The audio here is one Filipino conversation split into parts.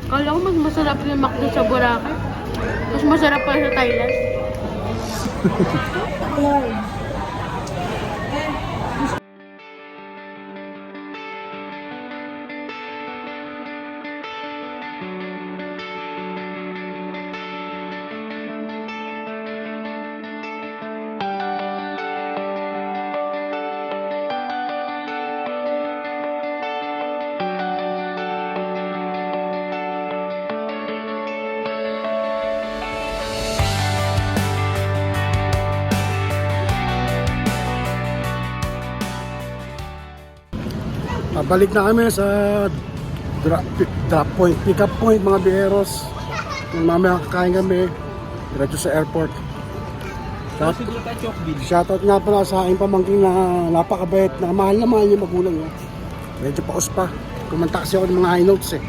Kala ko mas masarap yung McDo sa Boracay. Mas masarap pa sa Thailand. Pabalik na kami sa drop point, pick up point mga biheros. Kung mamaya kakain kami, diretso sa airport. Shoutout nga pala sa aking pamangking na napakabait, na mahal na mahal yung magulang niya. Medyo paus pa. Kumanta kasi ako ng mga high notes eh.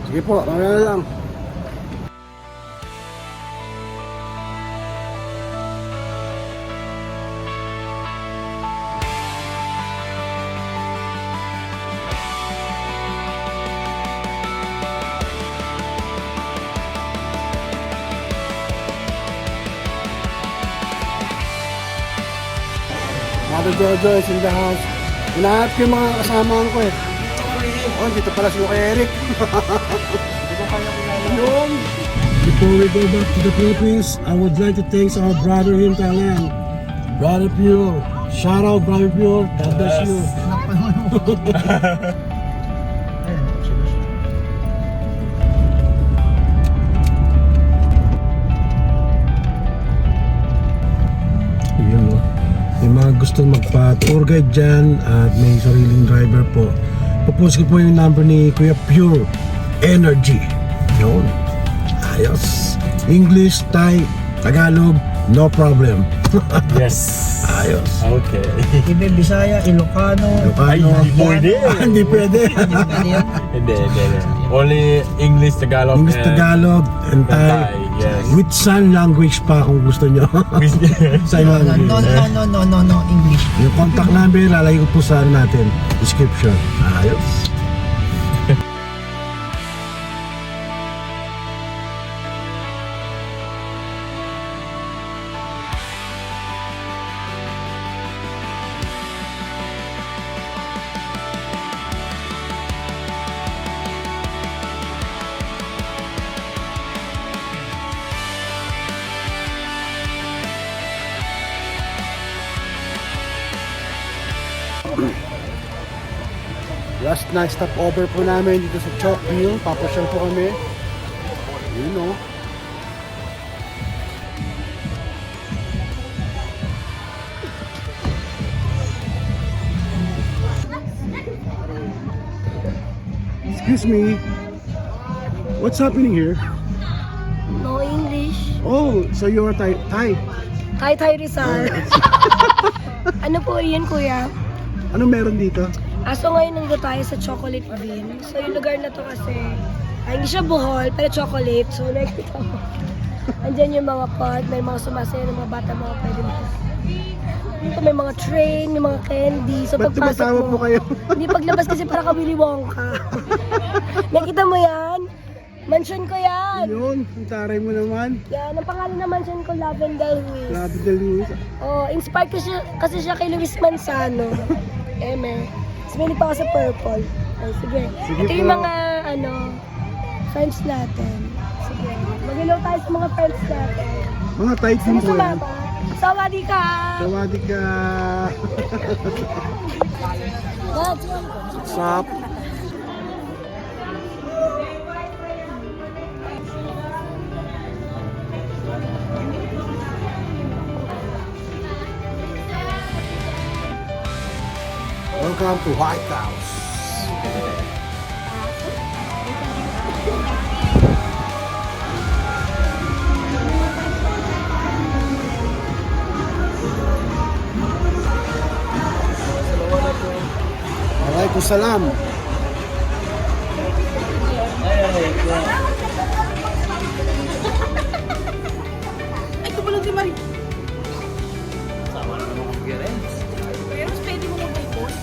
Sige po, mamaya na lang. Mother Jojo is in the house. Hinahanap ko yung mga kasamahan ko eh. Oh, dito pala si Kuya Eric. Before we go back to the Philippines, I would like to thank our brother here in Thailand. Brother Pure. Shout out Brother Pure. God bless you. Yung mga gustong magpa-tour guide dyan at may sariling driver po, popost ko po yung number ni Kuya Pure Energy. Yun. Ayos. English, Thai, Tagalog, no problem. Yes. Ayos. Okay. Ibe, Bisaya, Ilocano. Ay, hindi pwede. Hindi pwede. Hindi. Only English, Tagalog, English, Tagalog, and Thai. Yes. With sign language pa kung gusto nyo. Sign No, language. no, English. Yung contact number, lalagay ko po sa natin, description. Ayos. Last night stop over po namin dito sa Chokville. Papasyal po kami. You know. Excuse me. What's happening here? No English. Oh, so you're Thai? Thai Rizal. Ano po yun, kuya? Ano meron dito? So ngayon nandito tayo sa Chocolate Bean. So yung lugar na to kasi, hindi siya buhol, pero chocolate. So nakikita mo. Andyan yung mga pot, may mga sumasaya ng mga bata, mga pwede mo. Dito may mga train, may mga candy. So Ba't pagpasok tumatawag mo, po kayo? hindi paglabas kasi para ka Willy Wonka. Nakita mo yan? Mansion ko yan. Yun, ang taray mo naman. Yan, ang pangalan ng mansion ko, Lavendel Ruiz. Grabe ka, Luis. Oh, inspired kasi siya kay Luis Manzano. Eme. Tapos may pa ako sa purple. Oh, sige. Sige Ito yung po. mga, friends natin. Sige. Mag-hello tayo sa mga friends natin. Mga Thai team Sino po yan. sumama? Sawadee ka! Sawadee ka. What's up? Welcome to White House. Waalaikumsalam. Ay, kapulog si Marie. Sama na naman kami. Pero pwede mo mag-post.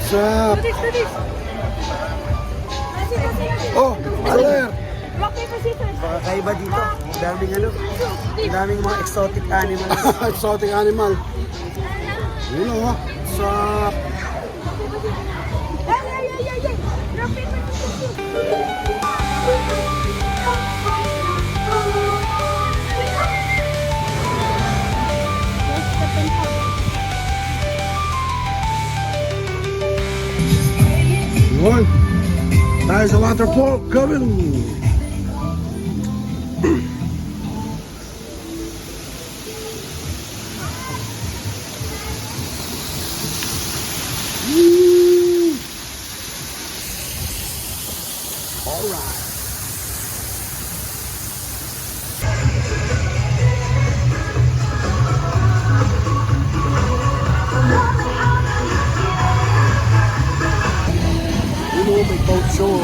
What's up? Oh, brother! Rock, paper, scissors. Kakaiba dito. Daming daming mga exotic animals. Exotic animal. Yun o. Sa... Rock, paper, scissors. Yun. Tayo sa waterfall. Coming! Alright. May boat show.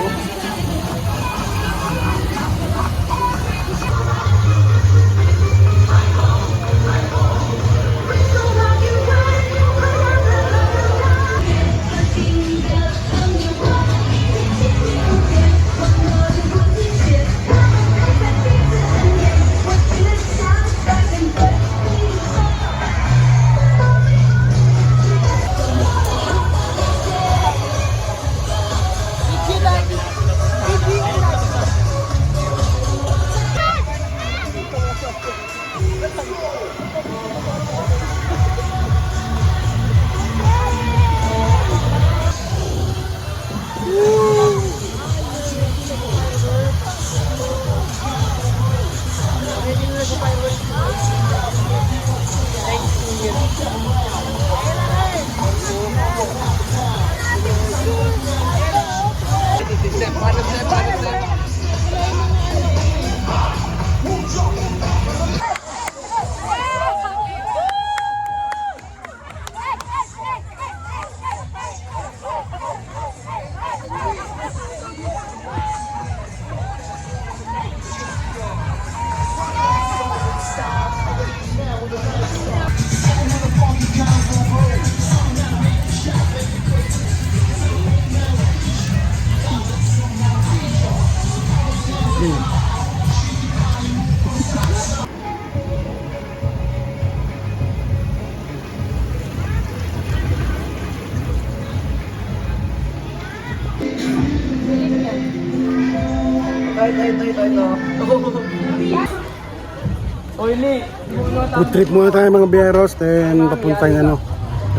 Food trip muna tayo mga biyeros, then papunta yung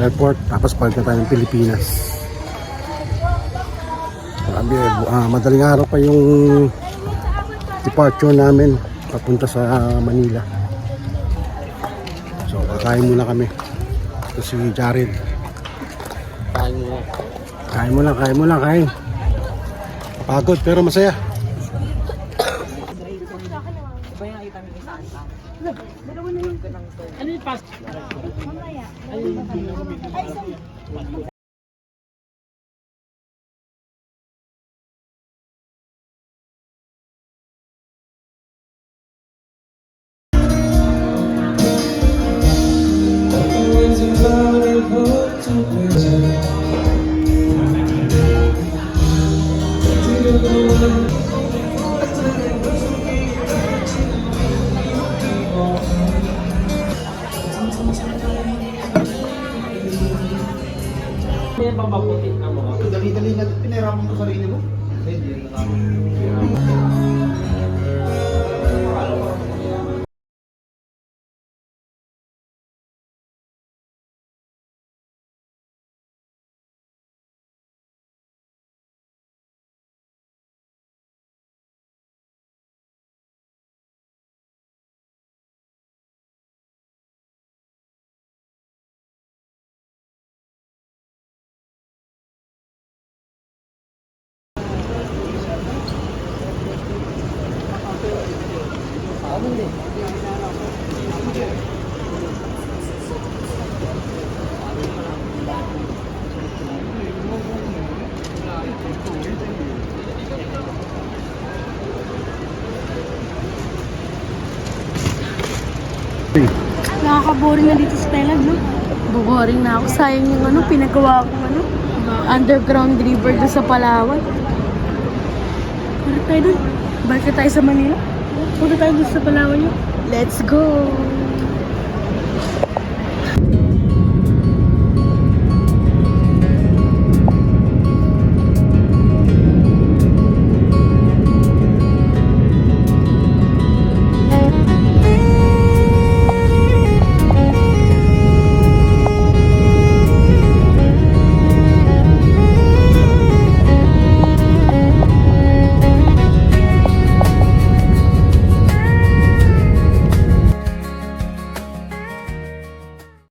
airport, tapos balik na tayo ng Pilipinas. Sabi, madaling araw pa yung departure namin papunta sa Manila. So kakain muna kami. Ito si Jared. Kain muna. Pagod pero masaya. Ano yung pass? Mamaya. Dali-dali na pinahirapan ko sarili mo. Nakaka-boring na dito sa Thailand, no? Boring na ako. Sayang yung pinagawa ko underground river doon sa Palawan. Balik tayo dun. Balik tayo sa Manila. Punta tayo dun sa Palawan yun. Let's go!